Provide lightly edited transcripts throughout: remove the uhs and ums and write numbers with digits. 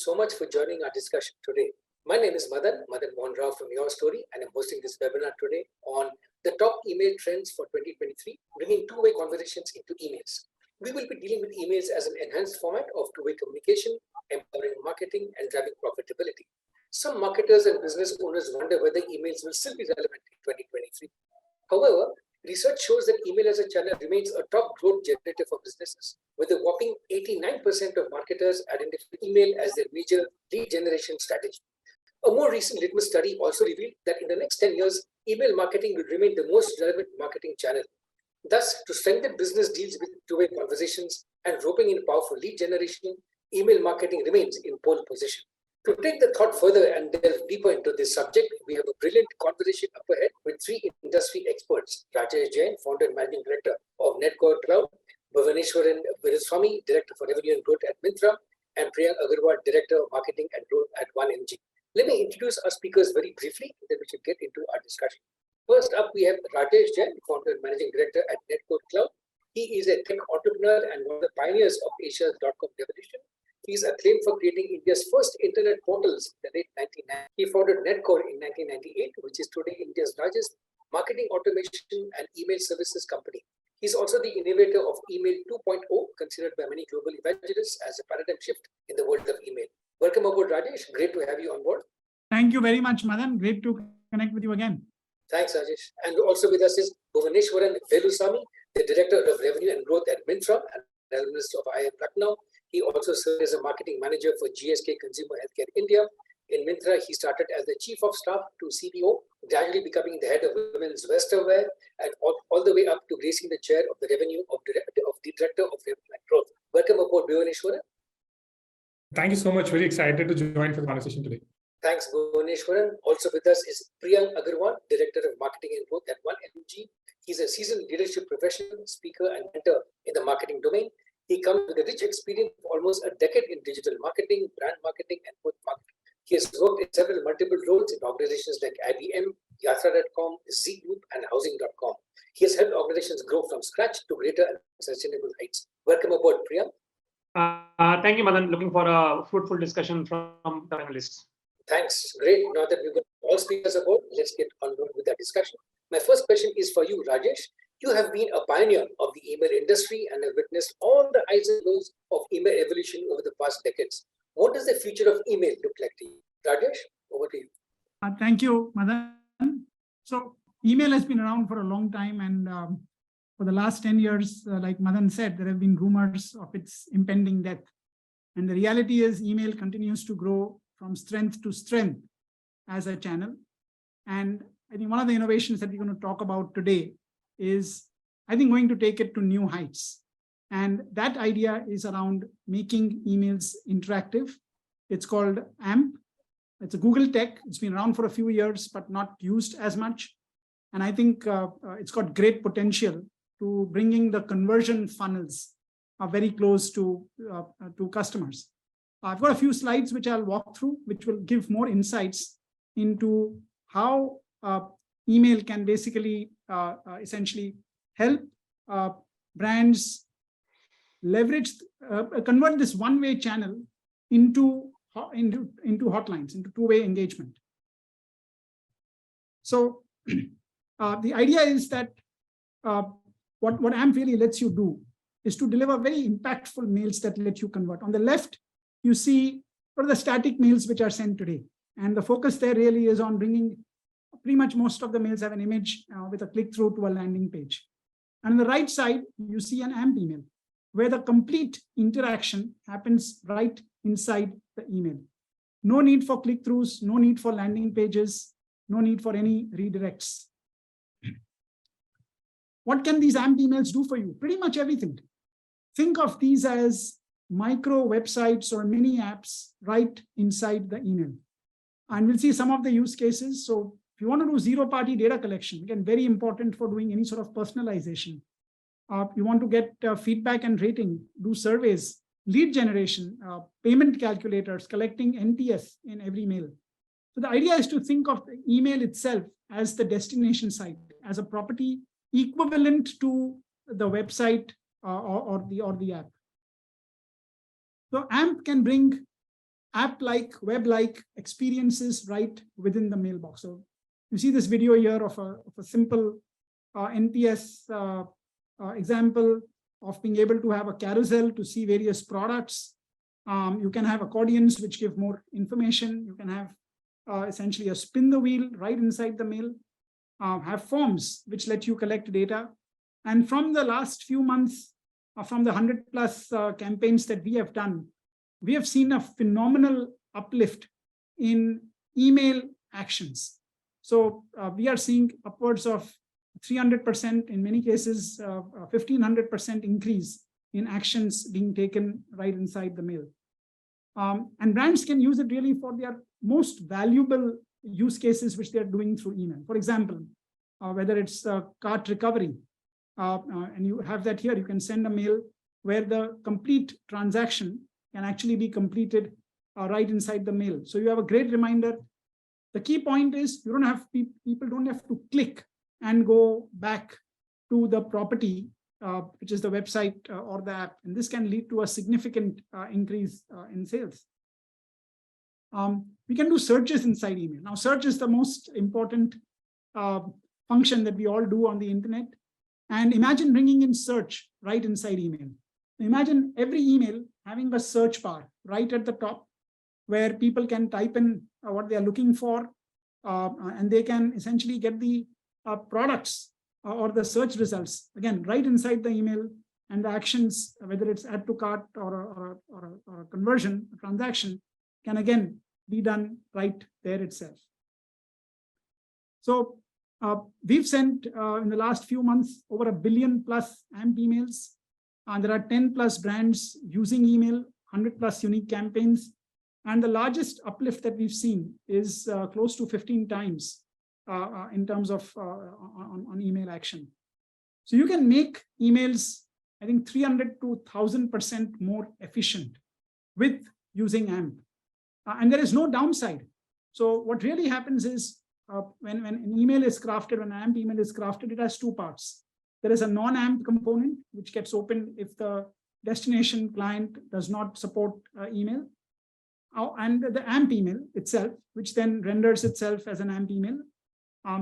so much for joining our discussion today. My name is Madan Mohan Rao from Your Story, and I'm hosting this webinar today on the top email trends for 2023, bringing two-way conversations into emails. We will be dealing with emails as an enhanced format of two-way communication, empowering marketing, and driving profitability. Some marketers and business owners wonder whether emails will still be relevant in 2023. However, research shows that email as a channel remains a top growth generator for businesses, with a whopping 89% of marketers identify email as their major lead generation strategy. A more recent litmus study also revealed that in the next 10 years, email marketing will remain the most relevant marketing channel. Thus, to strengthen business deals with two-way conversations and roping in powerful lead generation, email marketing remains in pole position. To take the thought further and delve deeper into this subject, we have a brilliant conversation up ahead with three industry experts: Rajesh Jain, founder and managing director of Netcore Cloud; Bhuvaneshwaran Veluswamy, director for revenue and growth at Myntra; and Priyank Agarwal, director of marketing and growth at 1mg. Let me introduce our speakers very briefly, and then we should get into our discussion. First up, we have Rajesh Jain, founder and managing director at Netcore Cloud. He is a tech entrepreneur and one of the pioneers of Asia's .com revolution. He is acclaimed for creating India's first internet portals in the late 1990s. He founded Netcore in 1998, which is today India's largest marketing automation and email services company. He's also the innovator of Email 2.0, considered by many global evangelists as a paradigm shift in the world of email. Welcome aboard, Rajesh. Great to have you on board. Thank you very much, Madan. Great to connect with you again. Thanks, Rajesh. And also with us is Bhuvaneshwaran Veluswamy, the director of revenue and growth at Myntra and alumnus of IIM Lucknow. He also served as a marketing manager for GSK Consumer Healthcare India. In Myntra, he started as the chief of staff to CBO, gradually becoming the head of women's westerwear, and all the way up to gracing the chair of the revenue of the director of revenue and growth. Welcome aboard, Bhuvaneshwaran. Thank you so much. Very excited to join for the conversation today. Thanks, Bhuvaneshwaran. Also with us is Priyank Agarwal, director of marketing and growth at 1mg. He's a seasoned leadership professional, speaker, and mentor in the marketing domain. He comes with a rich experience of almost a decade in digital marketing, brand marketing, and growth marketing. He has worked in several multiple roles in organizations like IBM, Yatra.com, Z Group, and Housing.com. He has helped organizations grow from scratch to greater and sustainable heights. Welcome aboard, Priyank. Thank you, Madan. Looking for a fruitful discussion from the panelists. Thanks. Great. Now that we've got all speakers aboard, let's get on with that discussion. My first question is for you, Rajesh. You have been a pioneer of the email industry and have witnessed all the highs and lows of email evolution over the past decades. What does the future of email look like to you? Rajesh, over to you. Thank you, Madan. So email has been around for a long time, and for the last 10 years, like Madan said, there have been rumors of its impending death. And the reality is email continues to grow from strength to strength as a channel. And I think one of the innovations that we're going to talk about today is, I think, going to take it to new heights. And that idea is around making emails interactive. It's called AMP. It's a Google tech. It's been around for a few years, but not used as much. And I think it's got great potential to bringing the conversion funnels very close to customers. I've got a few slides which I'll walk through, which will give more insights into how email can basically essentially help brands leverage, convert this one-way channel into hotlines, into two-way engagement. So the idea is that what AMP really lets you do is to deliver very impactful mails that let you convert. On the left, you see what are the static mails which are sent today. And the focus there really is on bringing, pretty much most of the mails have an image with a click through to a landing page. And on the right side, you see an AMP email where the complete interaction happens right inside the email. No need for click-throughs, no need for landing pages, no need for any redirects. What can these AMP emails do for you? Pretty much everything. Think of these as micro websites or mini apps right inside the email. And we'll see some of the use cases. So if you want to do zero-party data collection, again, very important for doing any sort of personalization. You want to get feedback and rating, do surveys, lead generation, payment calculators, collecting NTF in every mail. So the idea is to think of the email itself as the destination site, as a property equivalent to the website or the app. So AMP can bring app-like, web-like experiences right within the mailbox. So you see this video here of a simple NPS example of being able to have a carousel to see various products. You can have accordions which give more information. You can have essentially a spin the wheel right inside the mail. Have forms which let you collect data. And from the last few months, from the 100+ campaigns that we have done, we have seen a phenomenal uplift in email actions. So we are seeing upwards of 300%, in many cases, 1500% increase in actions being taken right inside the mail. And brands can use it really for their most valuable use cases, which they're doing through email. For example, whether it's cart recovery, and you have that here, you can send a mail where the complete transaction can actually be completed right inside the mail. So you have a great reminder. The key point is you don't have people don't have to click and go back to the property, which is the website or the app, and this can lead to a significant increase in sales. We can do searches inside email. Now, search is the most important function that we all do on the internet. And imagine bringing in search right inside email. Imagine every email having a search bar right at the top where people can type in what they are looking for, and they can essentially get the products or the search results, again, right inside the email, and the actions, whether it's add to cart or a conversion, a transaction, can again be done right there itself. So we've sent in the last few months over 1 billion+ AMP emails, and there are 10+ brands using email, 100+ unique campaigns, and the largest uplift that we've seen is close to 15 times in terms of on email action. So you can make emails, I think, 300 to 1,000% more efficient with using AMP, and there is no downside. So what really happens is when an email is crafted, when an AMP email is crafted, it has two parts. There is a non-AMP component, which gets opened if the destination client does not support email, and the AMP email itself, which then renders itself as an AMP email.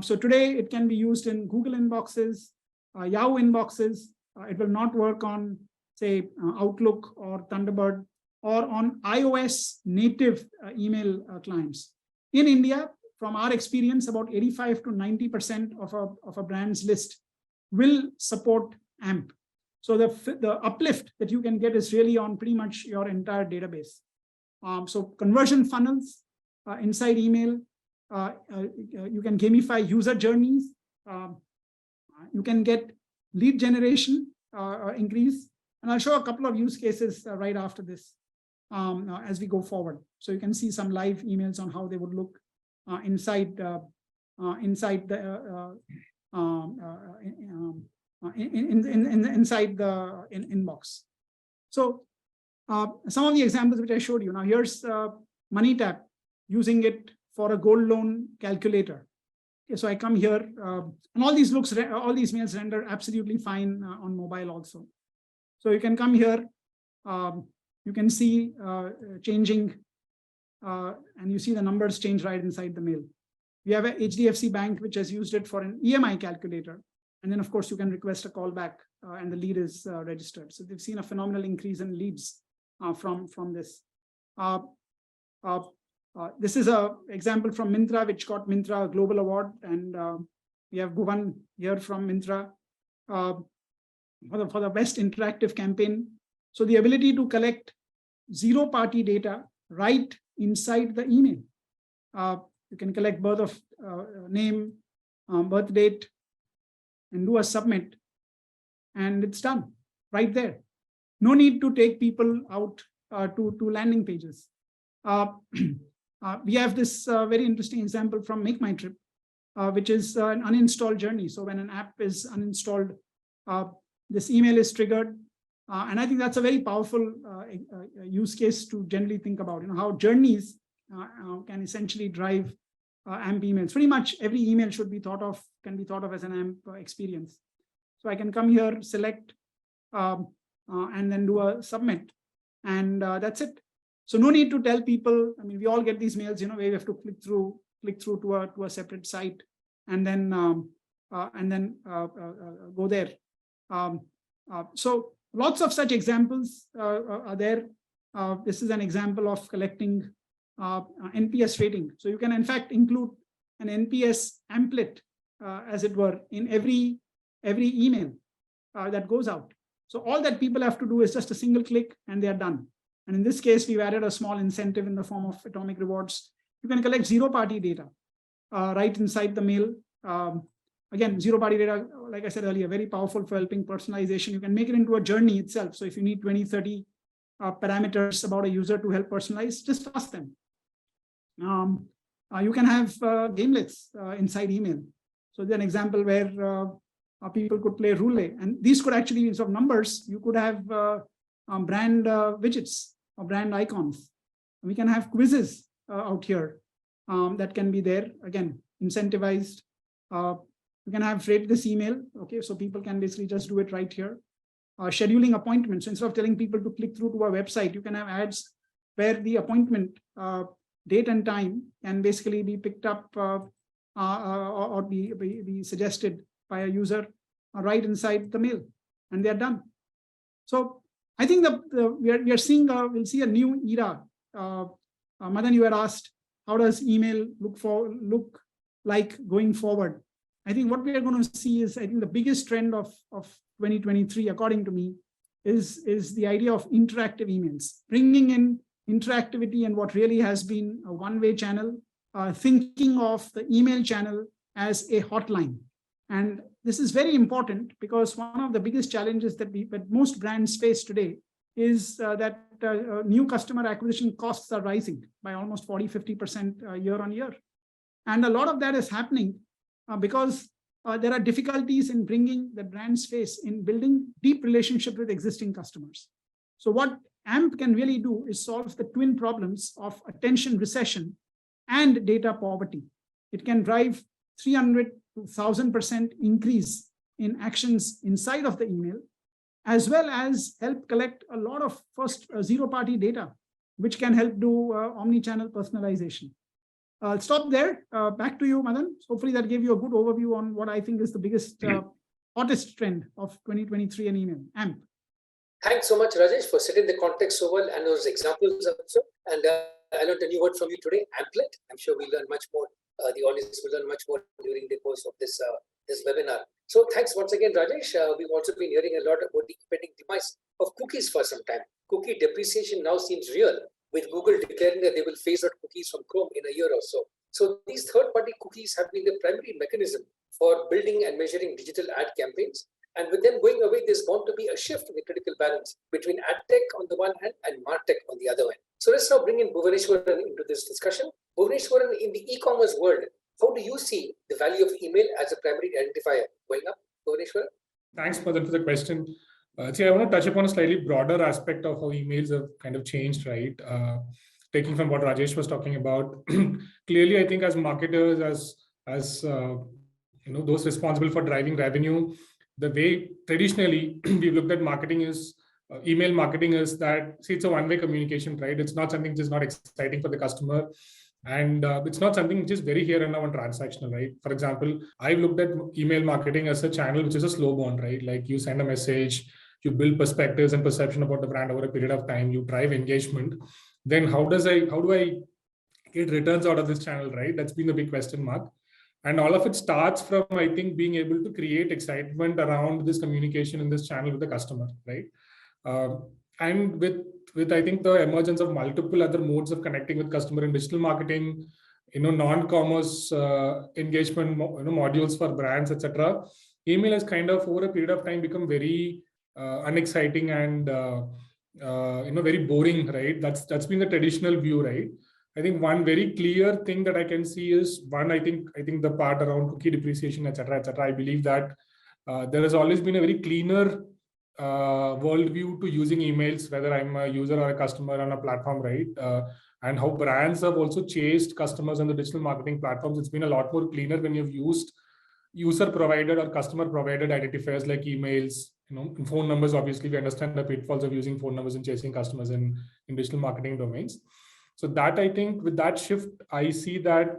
So today it can be used in Google inboxes, Yahoo inboxes. It will not work on, say, Outlook or Thunderbird, or on iOS native email clients. In India, from our experience, about 85 to 90% of a brand's list will support AMP. So the uplift that you can get is really on pretty much your entire database. So conversion funnels inside email, you can gamify user journeys, you can get lead generation increase, and I'll show a couple of use cases right after this as we go forward. So you can see some live emails on how they would look inside the inbox. So some of the examples which I showed you. Now here's MoneyTap using it for a gold loan calculator. Okay, so I come here, and all these mails render absolutely fine on mobile also. So you can come here, you can see changing, and you see the numbers change right inside the mail. We have a HDFC Bank which has used it for an EMI calculator, and then of course you can request a callback and the lead is registered. So they've seen a phenomenal increase in leads from this. This is an example from Myntra, which got Myntra a global award, and we have Bhuvan here from Myntra for the best interactive campaign. So the ability to collect zero-party data right inside the email. You can collect birth of name, birth date, and do a submit, and it's done right there. No need to take people out to landing pages. We have this very interesting example from Make My Trip, which is an uninstall journey. So when an app is uninstalled, this email is triggered. And I think that's a very powerful use case to generally think about, how journeys can essentially drive AMP emails. Pretty much every email can be thought of as an AMP experience. So I can come here, select, and then do a submit, and that's it. So no need to tell people. I mean, we all get these mails, where you have to click through to a separate site and then go there. So lots of such examples are there. This is an example of collecting NPS rating. So you can in fact include an NPS amplet, as it were, in every email that goes out. So all that people have to do is just a single click and they are done. And in this case, we've added a small incentive in the form of atomic rewards. You can collect zero-party data right inside the mail. Again, zero-party data, like I said earlier, very powerful for helping personalization. You can make it into a journey itself. So if you need 20, 30 parameters about a user to help personalize, just ask them. You can have gamelets inside email. So there's an example where people could play roulette, and these could actually, instead of numbers, you could have brand widgets or brand icons. We can have quizzes out here that can be there, again, incentivized. You can have rate this email. Okay, so people can basically just do it right here. Scheduling appointments. Instead of telling people to click through to our website, you can have ads where the appointment date and time can basically be picked up or be suggested by a user right inside the mail, and they're done. So I think we are seeing we'll see a new era. Madan, you had asked, how does email look like going forward? I think what we are going to see is, I think the biggest trend of 2023, according to me, is the idea of interactive emails, bringing in interactivity and what really has been a one-way channel, thinking of the email channel as a hotline. And this is very important because one of the biggest challenges that most brands face today is that new customer acquisition costs are rising by almost 40-50% year on year. And a lot of that is happening because there are difficulties in bringing the brand's face in building deep relationship with existing customers. So what AMP can really do is solve the twin problems of attention recession and data poverty. It can drive 300 to 1,000% increase in actions inside of the email, as well as help collect a lot of first zero-party data, which can help do omni-channel personalization. I'll stop there. Back to you, Madan. Hopefully that gave you a good overview on what I think is the biggest, hottest trend of 2023 in email, AMP. Thanks so much, Rajesh, for setting the context so well and those examples also. And I learned a new word from you today, amplet. I'm sure we'll learn much more. The audience will learn much more during the course of this webinar. So thanks once again, Rajesh. We've also been hearing a lot about the impending demise of cookies for some time. Cookie depreciation now seems real, with Google declaring that they will phase out cookies from Chrome in a year or so. So these third-party cookies have been the primary mechanism for building and measuring digital ad campaigns. And with them going away, there's bound to be a shift in the critical balance between ad tech on the one hand and martech on the other hand. So let's now bring in Bhuvaneshwaran into this discussion. Bhuvaneshwaran, in the e-commerce world, how do you see the value of email as a primary identifier going up? Bhuvaneshwaran? Thanks, Madan, for the question. See, I want to touch upon a slightly broader aspect of how emails have kind of changed, right? Taking from what Rajesh was talking about, clearly, I think as marketers, as those responsible for driving revenue, the way traditionally we've looked at marketing is email marketing is that, see, it's a one-way communication, right? It's not something which is not exciting for the customer. And it's not something which is very here and now and transactional, right? For example, I've looked at email marketing as a channel which is a slow burn, right? Like you send a message, you build perspectives and perception about the brand over a period of time, you drive engagement. Then how do I get returns out of this channel, right? That's been the big question mark. And all of it starts from, I think, being able to create excitement around this communication in this channel with the customer, right? And with I think the emergence of multiple other modes of connecting with customer in digital marketing, non-commerce engagement, modules for brands, etc. Email has kind of over a period of time become very unexciting and very boring, right? That's been the traditional view, right? I think one very clear thing that I can see is one, I think the part around cookie depreciation, etc., etc. I believe that there has always been a very cleaner worldview to using emails, whether I'm a user or a customer on a platform, right? And how brands have also chased customers on the digital marketing platforms. It's been a lot more cleaner when you've used user provided or customer provided identifiers like emails, and phone numbers. Obviously, we understand the pitfalls of using phone numbers and chasing customers in digital marketing domains. So that, I think, with that shift, I see that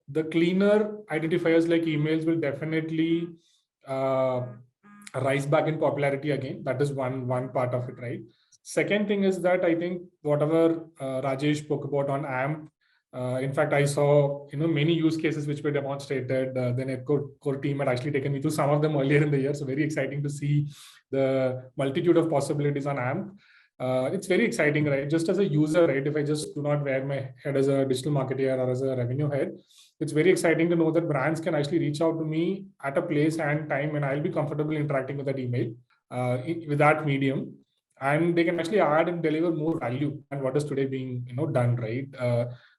the cleaner identifiers like emails will definitely rise back in popularity again. That is one part of it, right? Second thing is that I think whatever Rajesh spoke about on AMP, in fact, I saw many use cases which were demonstrated. The Netcore core team had actually taken me through some of them earlier in the year. So very exciting to see the multitude of possibilities on AMP. It's very exciting, right? Just as a user, right? If I just do not wear my head as a digital marketer or as a revenue head, it's very exciting to know that brands can actually reach out to me at a place and time, and I'll be comfortable interacting with that email with that medium, and they can actually add and deliver more value than what is today being done, right?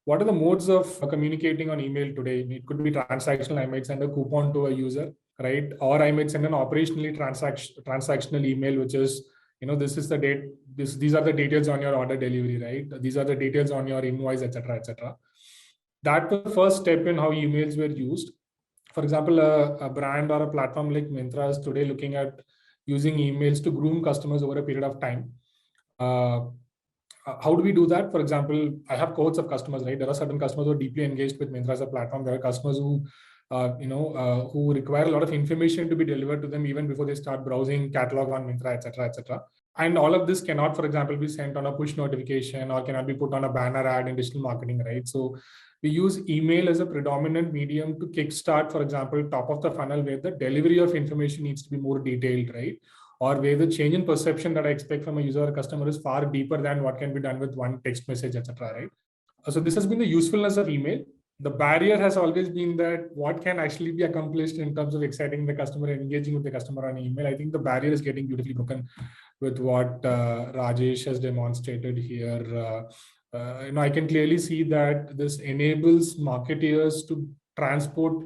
What are the modes of communicating on email today? It could be transactional. I might send a coupon to a user, right? Or I might send an operationally transactional email, which is, this is the date. These are the details on your order delivery, right? These are the details on your invoice, etc., etc. That was the first step in how emails were used. For example, a brand or a platform like Myntra is today looking at using emails to groom customers over a period of time. How do we do that? For example, I have cohorts of customers, right? There are certain customers who are deeply engaged with Myntra as a platform. There are customers who, who require a lot of information to be delivered to them even before they start browsing catalog on Myntra, etc., etc. And all of this cannot, for example, be sent on a push notification or cannot be put on a banner ad in digital marketing, right? So we use email as a predominant medium to kickstart, for example, top of the funnel where the delivery of information needs to be more detailed, right? Or where the change in perception that I expect from a user or customer is far deeper than what can be done with one text message, etc., right? So this has been the usefulness of email. The barrier has always been that what can actually be accomplished in terms of exciting the customer and engaging with the customer on email. I think the barrier is getting beautifully broken with what Rajesh has demonstrated here. I can clearly see that this enables marketeers to transport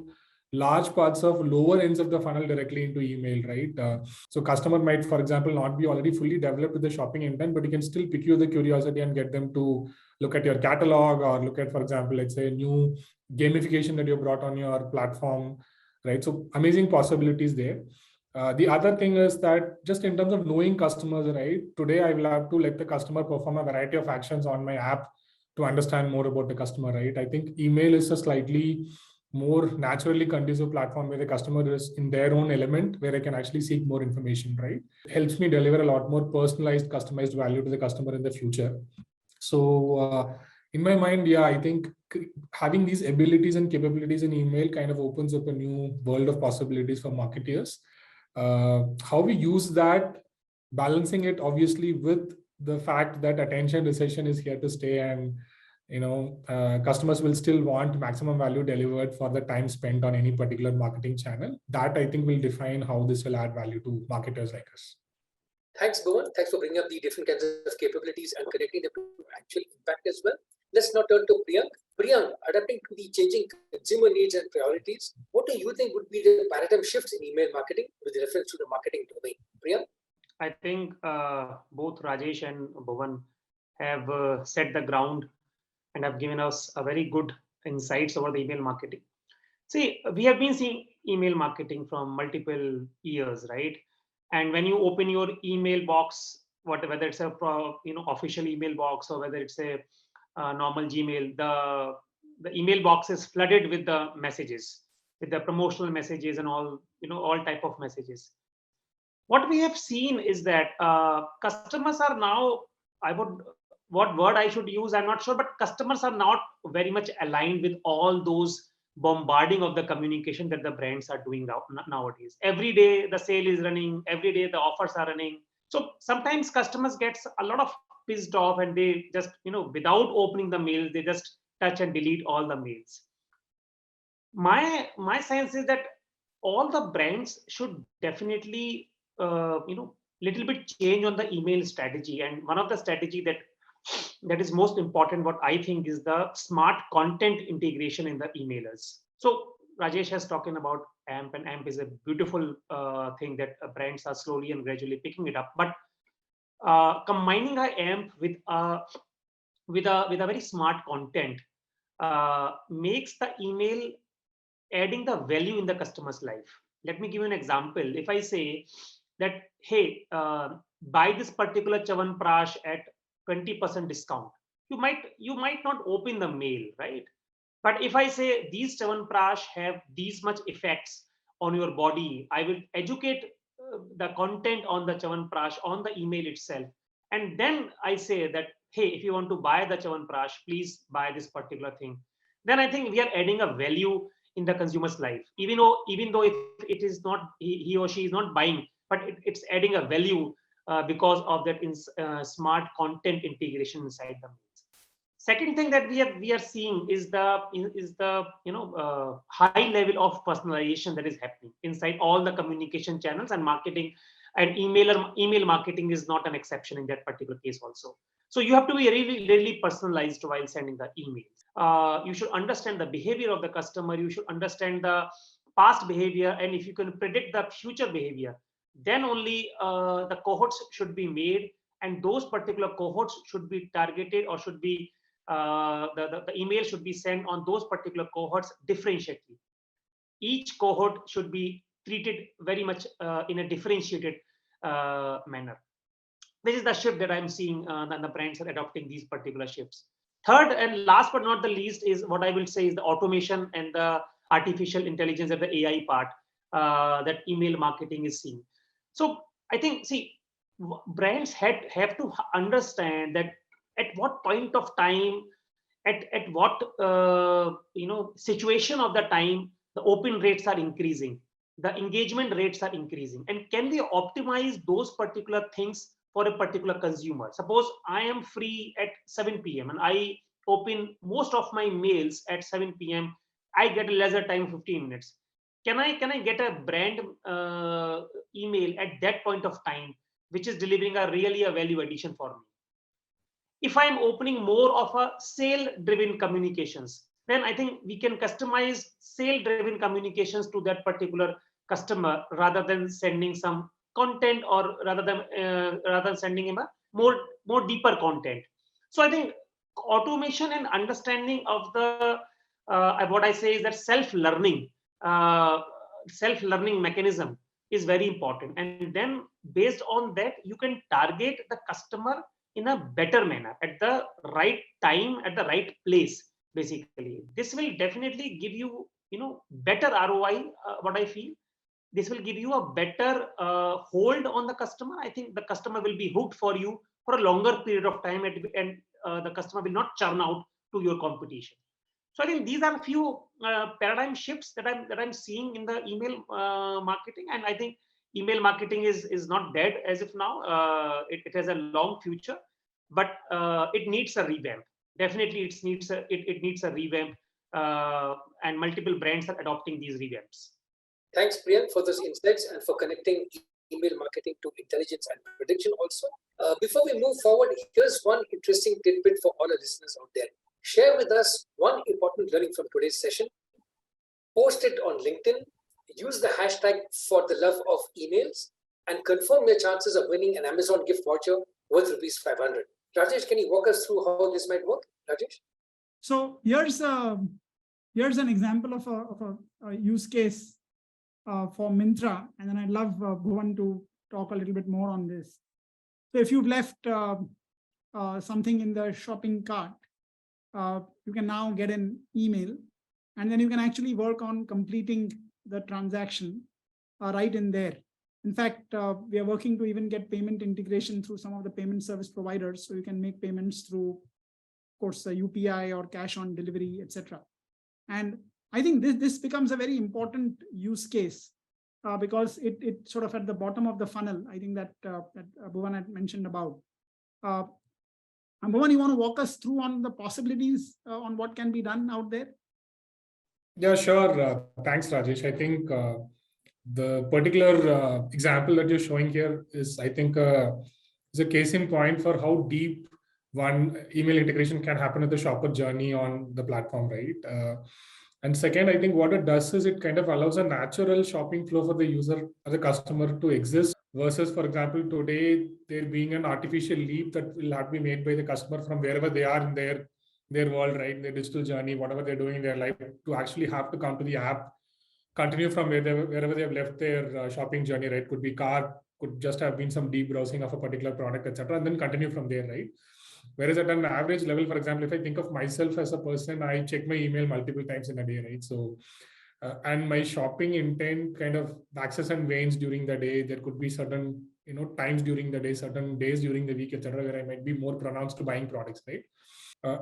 large parts of lower ends of the funnel directly into email, right? So customer might, for example, not be already fully developed with the shopping intent, but you can still pick you the curiosity and get them to look at your catalog or look at, for example, let's say a new gamification that you brought on your platform, right? So amazing possibilities there. The other thing is that just in terms of knowing customers, right? Today, I will have to let the customer perform a variety of actions on my app to understand more about the customer, right? I think email is a slightly more naturally conducive platform where the customer is in their own element, where I can actually seek more information, right? It helps me deliver a lot more personalized, customized value to the customer in the future. So in my mind, yeah, I think having these abilities and capabilities in email kind of opens up a new world of possibilities for marketeers. How we use that, balancing it obviously with the fact that attention recession is here to stay, and customers will still want maximum value delivered for the time spent on any particular marketing channel. That I think will define how this will add value to marketers like us. Thanks, Bhuvan. Thanks for bringing up the different kinds of capabilities and connecting them to actual impact as well. Let's now turn to Priyank. Priyank, adapting to the changing consumer needs and priorities, what do you think would be the paradigm shifts in email marketing with reference to the marketing domain? Priyank? I think both Rajesh and Bhuvan have set the ground and have given us a very good insights over the email marketing. See, we have been seeing email marketing from multiple years, right? And when you open your email box, whether it's a official email box or whether it's a normal Gmail, the email box is flooded with the messages, with the promotional messages and all type of messages. What we have seen is that customers are now, what word I should use, I'm not sure, but customers are not very much aligned with all those bombarding of the communication that the brands are doing nowadays. Every day the sale is running, every day the offers are running. So sometimes customers get a lot of pissed off and they just, without opening the mails, they just touch and delete all the mails. My sense is that all the brands should definitely, little bit change on the email strategy. And one of the strategy that is most important, what I think, is the smart content integration in the emailers. So Rajesh has talking about AMP, and AMP is a beautiful thing that brands are slowly and gradually picking it up. But combining a AMP with a very smart content makes the email adding the value in the customer's life. Let me give you an example. If I say that, hey, buy this particular Chyawanprash at 20% discount, you might not open the mail, right? But if I say these Chyawanprash have these much effects on your body, I will educate the content on the Chyawanprash on the email itself. And then I say that, hey, if you want to buy the Chyawanprash, please buy this particular thing. Then I think we are adding a value in the consumer's life. Even though if it is not, he or she is not buying, but it's adding a value because of that smart content integration inside the mails. Second thing that we are seeing is the high level of personalization that is happening inside all the communication channels and marketing, and email marketing is not an exception in that particular case also. So you have to be really personalized while sending the emails. You should understand the behavior of the customer. You should understand the past behavior, and if you can predict the future behavior, then only the cohorts should be made, and those particular cohorts should be targeted, or should be the email should be sent on those particular cohorts differentiatedly. Each cohort should be treated very much in a differentiated manner. This is the shift that I'm seeing, and the brands are adopting these particular shifts. Third and last but not the least is what I will say is the automation and the artificial intelligence and the AI part that email marketing is seeing. So I think, see, brands have to understand that at what point of time, at what situation of the time, the open rates are increasing, the engagement rates are increasing, and can they optimize those particular things for a particular consumer. Suppose I am free at 7 p.m. and I open most of my mails at 7 p.m. I get a leisure time 15 minutes. Can I get a brand email at that point of time, which is delivering a value addition for me? If I'm opening more of a sale-driven communications, then I think we can customize sale-driven communications to that particular customer rather than sending some content, or rather than sending him a more deeper content. So I think automation and understanding of the what I say is that self-learning mechanism is very important, and then based on that you can target the customer in a better manner at the right time at the right place. Basically, this will definitely give you better ROI. What I feel, this will give you a better hold on the customer. I think the customer will be hooked for you for a longer period of time, and the customer will not churn out to your competition. So I think these are a few paradigm shifts that I'm seeing in the email marketing, and I think email marketing is not dead as of now. It has a long future, but it needs a revamp. Definitely, it needs a revamp, and multiple brands are adopting these revamps. Thanks, Priyan, for those insights and for connecting email marketing to intelligence and prediction also. Before we move forward, here's one interesting tidbit for all our listeners out there. Share with us one important learning from today's session. Post it on LinkedIn. Use the hashtag for the love of emails, and confirm your chances of winning an Amazon gift voucher worth rupees 500. Rajesh, can you walk us through how this might work, Rajesh? So here's an example of a use case for Myntra, and then I'd love Bhuvan to talk a little bit more on this. So if you've left something in the shopping cart, you can now get an email, and then you can actually work on completing the transaction right in there. In fact, we are working to even get payment integration through some of the payment service providers, so you can make payments through, of course, UPI or cash on delivery, etc. And I think this becomes a very important use case because it sort of at the bottom of the funnel. I think that Bhuvan had mentioned about. Bhuvan, you want to walk us through on the possibilities on what can be done out there? Yeah, sure. Thanks, Rajesh. I think the particular example that you're showing here is, I think, is a case in point for how deep one email integration can happen with the shopper journey on the platform, right? And second, I think what it does is it kind of allows a natural shopping flow for the user or the customer to exist, versus, for example, today there being an artificial leap that will have to be made by the customer from wherever they are in their world, right, their digital journey, whatever they're doing in their life, to actually have to come to the app continue from wherever they have left their shopping journey, right? Could be car, could just have been some deep browsing of a particular product, etc., and then continue from there, right? Whereas at an average level, for example, if I think of myself as a person, I check my email multiple times in a day, right? So, and my shopping intent kind of access and wanes during the day. There could be certain, times during the day, certain days during the week, etc., where I might be more pronounced to buying products, right?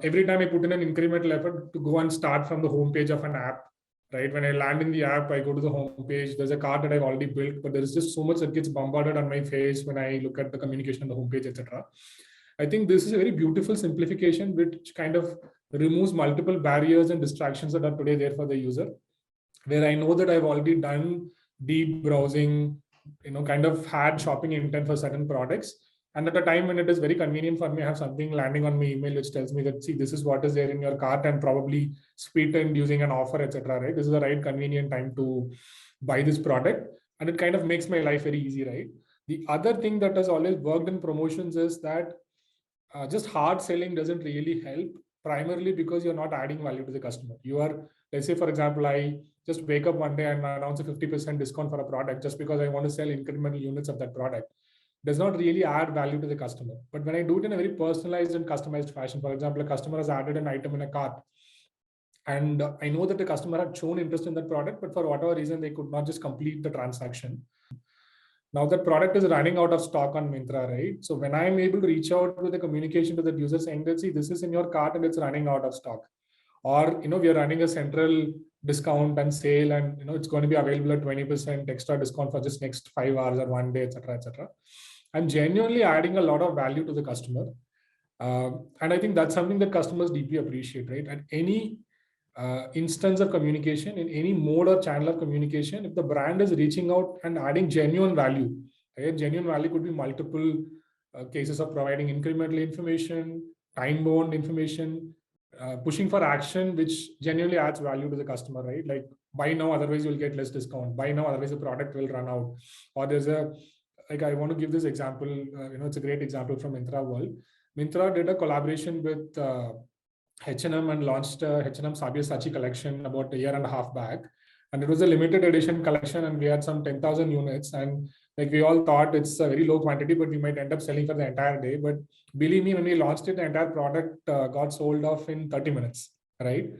Every time I put in an incremental effort to go and start from the homepage of an app, right? When I land in the app, I go to the homepage. There's a cart that I've already built, but there is just so much that gets bombarded on my face when I look at the communication on the homepage, etc. I think this is a very beautiful simplification, which kind of removes multiple barriers and distractions that are today there for the user, where I know that I've already done deep browsing, kind of had shopping intent for certain products. And at a time when it is very convenient for me, I have something landing on my email which tells me that, see, this is what is there in your cart and probably sweetened using an offer, etc. Right? This is the right convenient time to buy this product. And it kind of makes my life very easy, right? The other thing that has always worked in promotions is that just hard selling doesn't really help, primarily because you're not adding value to the customer. You are, let's say, for example, I just wake up one day and announce a 50% discount for a product just because I want to sell incremental units of that product. Does not really add value to the customer. But when I do it in a very personalized and customized fashion, for example, a customer has added an item in a cart, and I know that the customer had shown interest in that product, but for whatever reason, they could not just complete the transaction. Now that product is running out of stock on Myntra, right? So when I'm able to reach out with a communication to the user saying that, see, this is in your cart and it's running out of stock, or we are running a central discount and sale, and it's going to be available at 20% extra discount for just next 5 hours or one day, etc., etc. I'm genuinely adding a lot of value to the customer, and I think that's something that customers deeply appreciate, right? At any instance of communication, in any mode or channel of communication, if the brand is reaching out and adding genuine value, right? Genuine value could be multiple cases of providing incremental information, time bound information, pushing for action which genuinely adds value to the customer, right? Like, buy now, otherwise you'll get less discount. Buy now, otherwise the product will run out. Or there's a, like, I want to give this example, it's a great example from Myntra world. Myntra did a collaboration with H&M and launched H&M Sabyasachi collection about a year and a half back. And it was a limited edition collection, and we had some 10,000 units. And like, we all thought it's a very low quantity, but we might end up selling for the entire day. But believe me, when we launched it, the entire product got sold off in 30 minutes, right?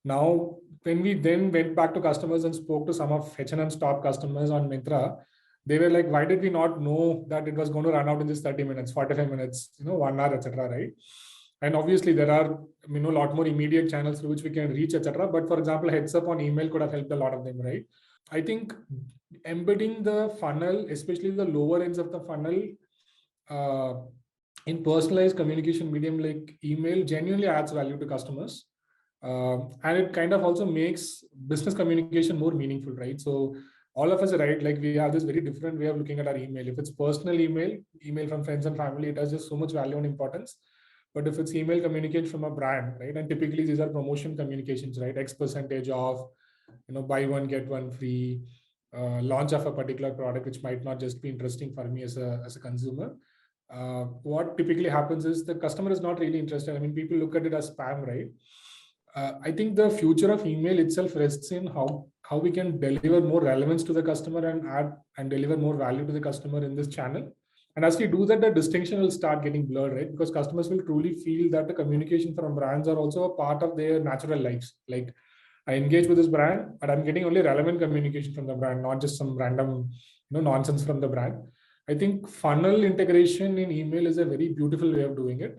Now, when we then went back to customers and spoke to some of H&M's top customers on Myntra, they were like, why did we not know that it was going to run out in this 30 minutes, 45 minutes, 1 hour, etc., right? And obviously there are, a lot more immediate channels through which we can reach, etc. But for example, heads up on email could have helped a lot of them, right? I think embedding the funnel, especially the lower ends of the funnel, in personalized communication medium like email, genuinely adds value to customers. And it kind of also makes business communication more meaningful, right? So all of us, right, like, we have this very different way of looking at our email. If it's personal email from friends and family, it has just so much value and importance. But if it's email communication from a brand, right, and typically these are promotion communications, right, X percentage off, buy one, get one free, launch of a particular product, which might not just be interesting for me as a consumer. What typically happens is the customer is not really interested. I mean, people look at it as spam, right? I think the future of email itself rests in how we can deliver more relevance to the customer and add and deliver more value to the customer in this channel. And as we do that, the distinction will start getting blurred, right? Because customers will truly feel that the communication from brands are also a part of their natural lives. Like, I engage with this brand, but I'm getting only relevant communication from the brand, not just some random, nonsense from the brand. I think funnel integration in email is a very beautiful way of doing it,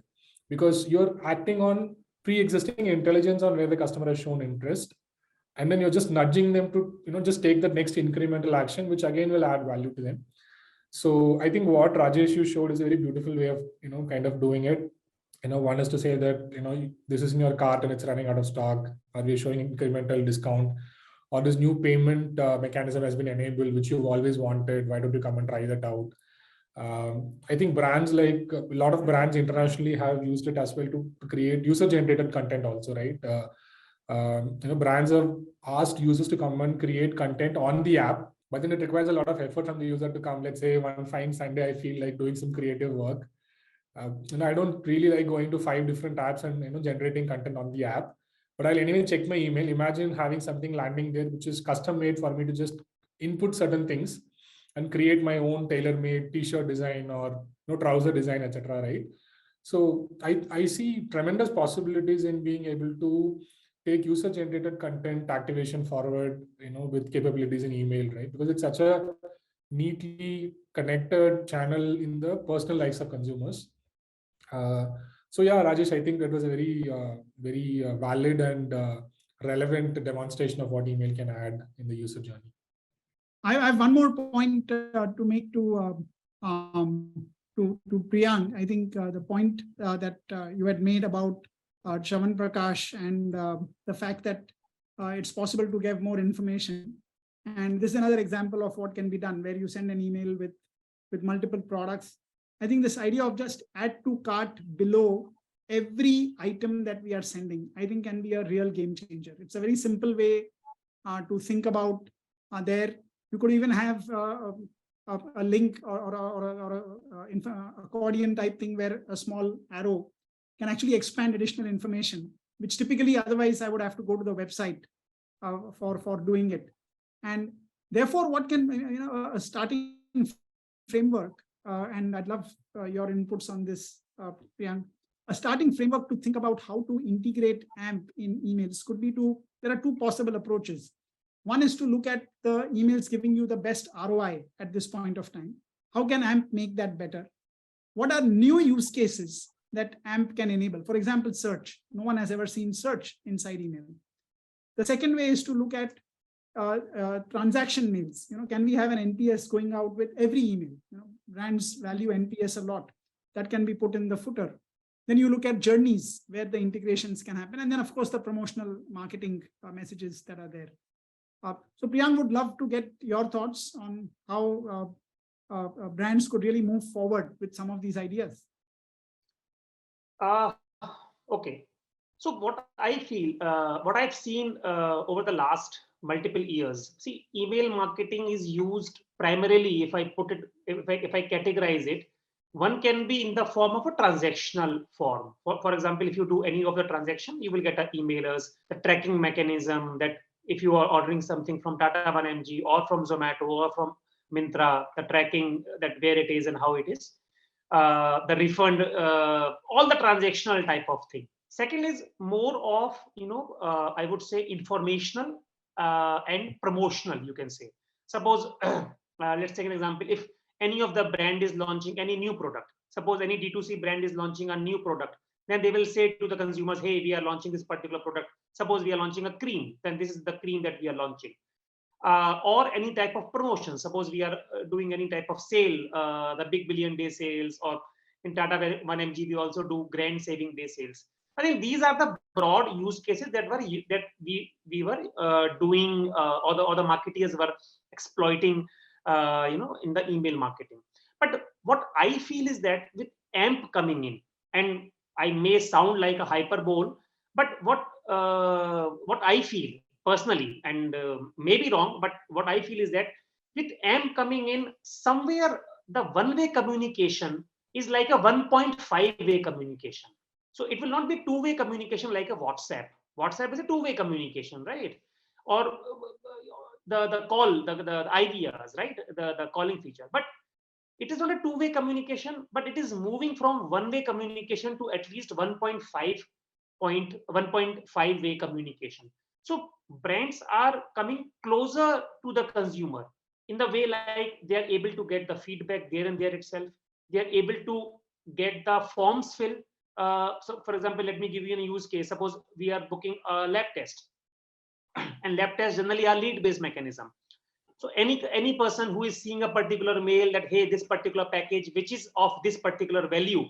because you're acting on pre-existing intelligence on where the customer has shown interest, and then you're just nudging them to, just take the next incremental action, which again will add value to them. So I think what Rajesh you showed is a very beautiful way of, kind of doing it. One is to say that, this is in your cart and it's running out of stock, or we're showing incremental discount, or this new payment mechanism has been enabled, which you've always wanted. Why don't you come and try that out? I think brands, like a lot of brands internationally, have used it as well to create user-generated content also, right? Brands have asked users to come and create content on the app, but then it requires a lot of effort from the user to come. Let's say one fine Sunday, I feel like doing some creative work. I don't really like going to 5 different apps and generating content on the app. but I'll anyway check my email. Imagine having something landing there, which is custom made for me to just input certain things and create my own tailor-made t-shirt design or trouser design, etc. Right? So I see tremendous possibilities in being able to take user-generated content activation forward, with capabilities in email, right? Because it's such a neatly connected channel in the personal lives of consumers. So yeah, Rajesh, I think that was a very valid and relevant demonstration of what email can add in the user journey. I have one more point to make to Priyank. I think the point that you had made about Shravan Prakash and the fact that it's possible to give more information. And this is another example of what can be done, where you send an email with multiple products. I think this idea of just add to cart below every item that we are sending, I think can be a real game changer. It's a very simple way to think about there. You could even have a link or a accordion type thing where a small arrow can actually expand additional information, which typically otherwise I would have to go to the website for doing it. And therefore, what can a starting framework, and I'd love your inputs on this, Priyank. A starting framework to think about how to integrate AMP in emails could be there are two possible approaches. One is to look at the emails giving you the best ROI at this point of time. How can AMP make that better? What are new use cases that AMP can enable? For example, search. No one has ever seen search inside email. The second way is to look at transaction mails. Can we have an NPS going out with every email? Brands value NPS a lot. That can be put in the footer. Then you look at journeys where the integrations can happen. And then, of course, the promotional marketing messages that are there. So Priyank, would love to get your thoughts on how brands could really move forward with some of these ideas. Okay. So what I feel, what I've seen over the last multiple years, see, email marketing is used primarily, if I categorize it, one can be in the form of a transactional form. For example, if you do any of the transaction, you will get emailers, the tracking mechanism that if you are ordering something from Tata 1mg or from Zomato or from Myntra, the tracking that where it is and how it is, the refund, all the transactional type of thing. Second is more of, I would say informational and promotional, you can say. Suppose, let's take an example. If any of the brand is launching any new product, suppose any D2C brand is launching a new product, then they will say to the consumers, hey, we are launching this particular product. Suppose we are launching a cream, then this is the cream that we are launching. Or any type of promotion. Suppose we are doing any type of sale, the big billion day sales, or in Tata 1mg, we also do grand saving day sales. I think these are the broad use cases that we were doing, or the marketeers were exploiting, in the email marketing. But what I feel is that with AMP coming in, and I may sound like a hyperbole, but what I feel personally, and maybe wrong, but what I feel is that with AMP coming in, somewhere the one-way communication is like a 1.5-way communication. So it will not be two-way communication like a WhatsApp. WhatsApp is a two-way communication, right? Or the call, the IVRs, right? The calling feature. But it is not a two-way communication, but it is moving from one-way communication to at least 1.5-way communication. So brands are coming closer to the consumer in the way like they are able to get the feedback there and there itself. They are able to get the forms filled. So for example, let me give you a use case. Suppose we are booking a lab test, and lab tests generally are lead-based mechanism. So any person who is seeing a particular mail that, hey, this particular package, which is of this particular value,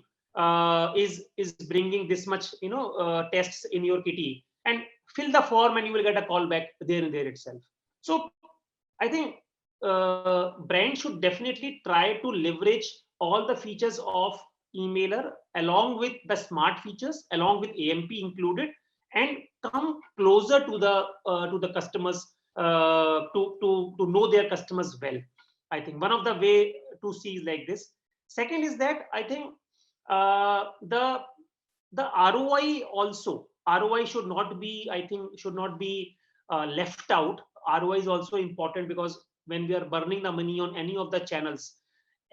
is bringing this much, tests in your kitty, and fill the form and you will get a call back there and there itself. So I think brands should definitely try to leverage all the features of emailer along with the smart features, along with AMP included, and come closer to the customers, to know their customers well. I think one of the way to see is like this. Second is that I think the ROI also ROI should not be, I think, should not be left out. ROI is also important because when we are burning the money on any of the channels,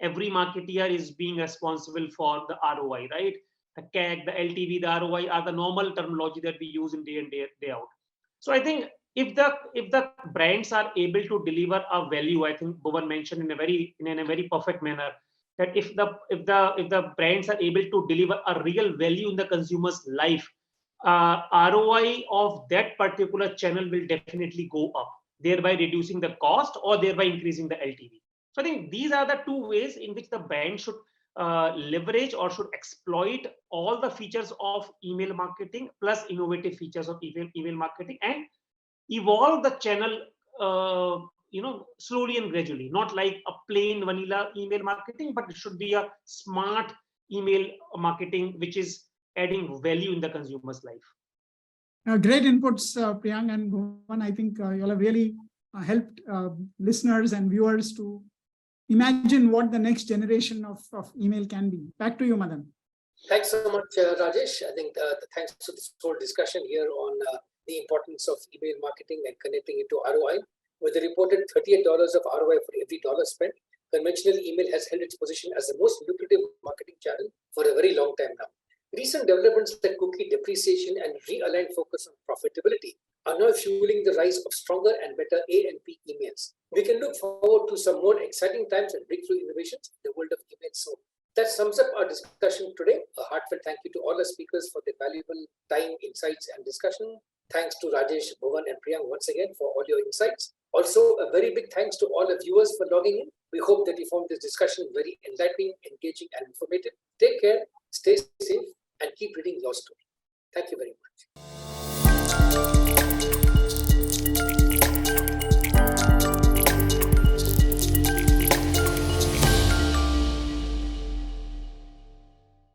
every marketeer is being responsible for the ROI, right? The CAC, the LTV, the ROI are the normal terminology that we use in day in day out. So I think if the brands are able to deliver a value, I think Bhuvan mentioned in a very perfect manner that if the brands are able to deliver a real value in the consumer's life, ROI of that particular channel will definitely go up, thereby reducing the cost or thereby increasing the LTV. So I think these are the two ways in which the brand should leverage or should exploit all the features of email marketing plus innovative features of email marketing and evolve the channel slowly and gradually, not like a plain vanilla email marketing, but it should be a smart email marketing which is adding value in the consumer's life. Great inputs, Priyank and Bhuvan. I think you all have really helped listeners and viewers to imagine what the next generation of email can be. Back to you, Madan. Thanks so much, Rajesh. I think thanks to this whole discussion here on the importance of email marketing and connecting it to ROI. With the reported $38 of ROI for every dollar spent, conventional email has held its position as the most lucrative marketing channel for a very long time now. Recent developments like cookie depreciation and realigned focus on profitability are now fueling the rise of stronger and better A&P emails. We can look forward to some more exciting times and breakthrough innovations in the world of email soon. That sums up our discussion today. A heartfelt thank you to all our speakers for their valuable time, insights, and discussion. Thanks to Rajesh, Bhuvan, and Priyank once again for all your insights. Also, a very big thanks to all the viewers for logging in. We hope that you found this discussion very enlightening, engaging, and informative. Take care, stay safe, and keep reading your story. Thank you very much.